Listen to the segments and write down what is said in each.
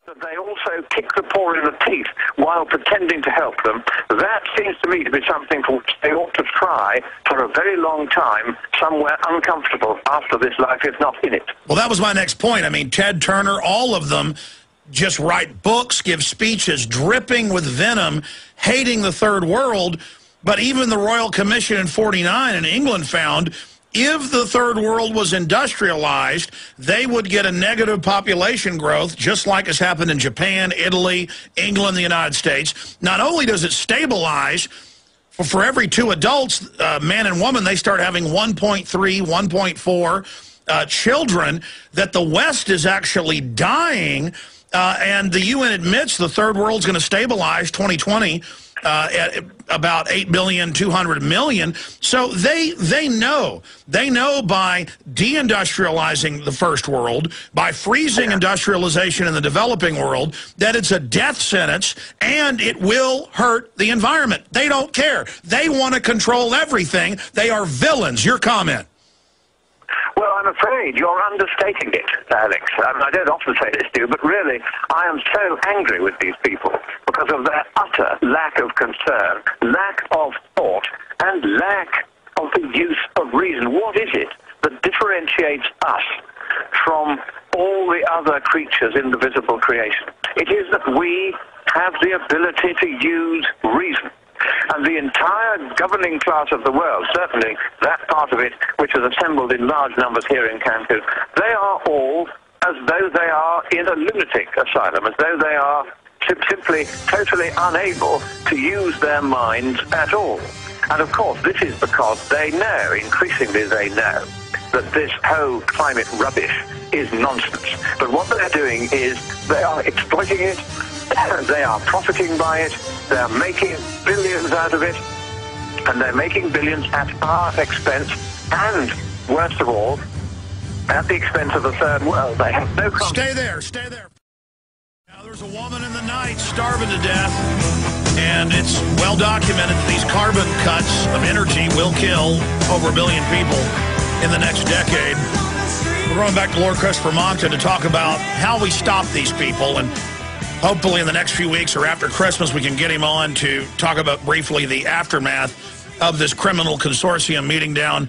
that they also kick the poor in the teeth while pretending to help them, that seems to me to be something for which they ought to try for a very long time, somewhere uncomfortable after this life, if not in it. Well, that was my next point. I mean, Ted Turner, all of them just write books, give speeches, dripping with venom, hating the third world. But even the Royal Commission in '49 in England found if the third world was industrialized, they would get a negative population growth, just like has happened in Japan, Italy, England, the United States. Not only does it stabilize, for every 2 adults, man and woman, they start having 1.3, 1.4 children, that the West is actually dying, and the UN admits the third world's going to stabilize 2020 at about 8,200,000,000. So they know by deindustrializing the first world, by freezing industrialization in the developing world, that it's a death sentence and it will hurt the environment. They don't care. They want to control everything. They are villains. Your comment? Well, I'm afraid you're understating it, Alex. I don't often say this to you, but really, I am so angry with these people because of their utter lack of concern, lack of thought, and lack of the use of reason. What is it that differentiates us from all the other creatures in the visible creation? It is that we have the ability to use reason. And the entire governing class of the world, certainly that part of it which is assembled in large numbers here in Cancun, they are all as though they are in a lunatic asylum, as though they are simply totally unable to use their minds at all. And of course, this is because they know, increasingly they know, that this whole climate rubbish is nonsense. But what they're doing is they are exploiting it, they are profiting by it, they're making billions out of it, and they're making billions at our expense, and, worst of all, at the expense of the third world. They have no concept. Stay there, stay there. Now, there's a woman in the night starving to death, and it's well documented that these carbon cuts of energy will kill over 1 billion people in the next decade. We're going back to Lord Christopher Monckton to talk about how we stop these people, and hopefully in the next few weeks or after Christmas we can get him on to talk about briefly the aftermath of this criminal consortium meeting down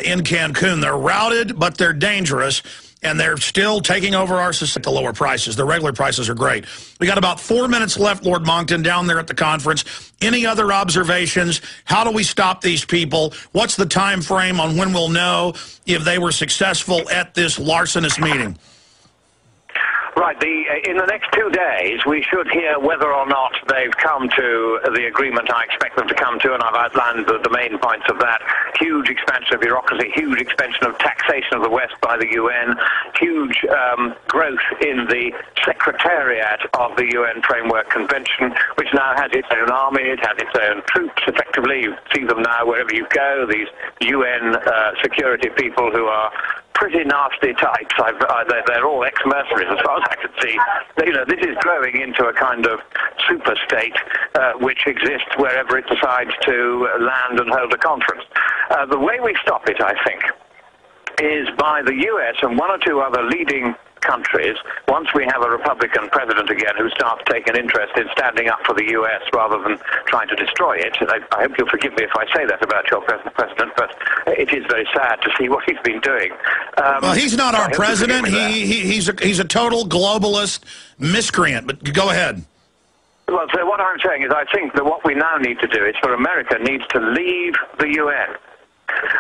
in Cancun. They're routed, but they're dangerous, and they're still taking over our society at the lower prices. The regular prices are great. We got about 4 minutes left, Lord Monckton, down there at the conference. Any other observations? How do we stop these people? What's the time frame on when we'll know if they were successful at this larcenous meeting? Right. In the next 2 days, we should hear whether or not they've come to the agreement I expect them to come to, and I've outlined the main points of that. Huge expansion of bureaucracy, huge expansion of taxation of the West by the UN, huge growth in the Secretariat of the UN Framework Convention, which now has its own army, it has its own troops, effectively. You see them now wherever you go, these UN security people who are pretty nasty types. They're all ex-mercenaries as far as I can see. You know, this is growing into a kind of super state which exists wherever it decides to land and hold a conference. The way we stop it, I think, is by the US and 1 or 2 other leading countries, once we have a Republican president again who starts taking interest in standing up for the US rather than trying to destroy it. I hope you'll forgive me if I say that about your present president, but it is very sad to see what he's been doing. Well, he's not our president. He's a total globalist miscreant, but go ahead. Well, so what I'm saying is I think that what we now need to do is for America needs to leave the UN.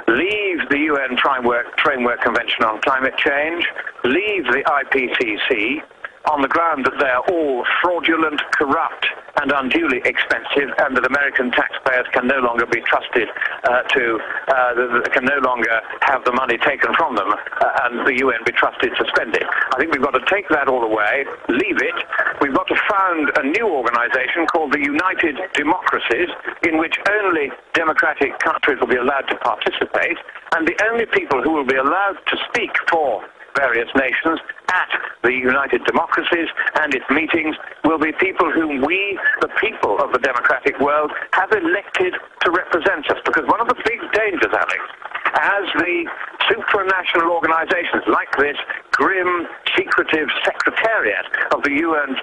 Leave the UN Framework Convention on Climate Change, leave the IPCC on the ground that they're all fraudulent, corrupt, and unduly expensive, and that American taxpayers can no longer be trusted can no longer have the money taken from them, and the UN be trusted to spend it. I think we've got to take that all away, leave it. We've got to found a new organization called the United Democracies, in which only democratic countries will be allowed to participate, and the only people who will be allowed to speak for various nations at the United Democracies and its meetings will be people whom we, the people of the democratic world, have elected to represent us. Because one of the big dangers, Alex, as the supranational organizations like this grim, secretive secretariat of the UN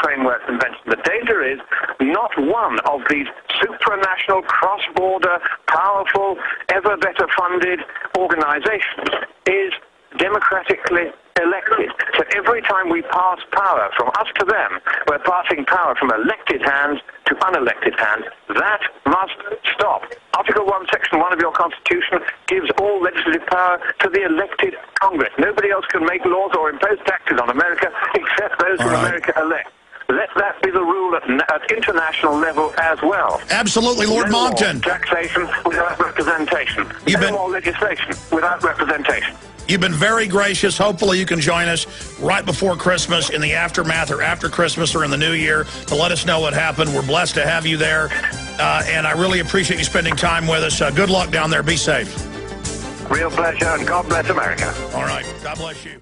Framework Convention. The danger is not one of these supranational, cross-border, powerful, ever better funded organizations is democratically elected. So every time we pass power from us to them, we're passing power from elected hands to unelected hands. That must stop. Article 1, Section 1 of your Constitution gives all legislative power to the elected Congress. Nobody else can make laws or impose taxes on America except those who America elects. Let that be the rule at international level as well. Absolutely, Lord Monckton. No more taxation without representation. No more legislation without representation. You've been very gracious. Hopefully you can join us right before Christmas, in the aftermath, or after Christmas, or in the new year, to let us know what happened. We're blessed to have you there, and I really appreciate you spending time with us. Good luck down there. Be safe. Real pleasure, and God bless America. All right. God bless you.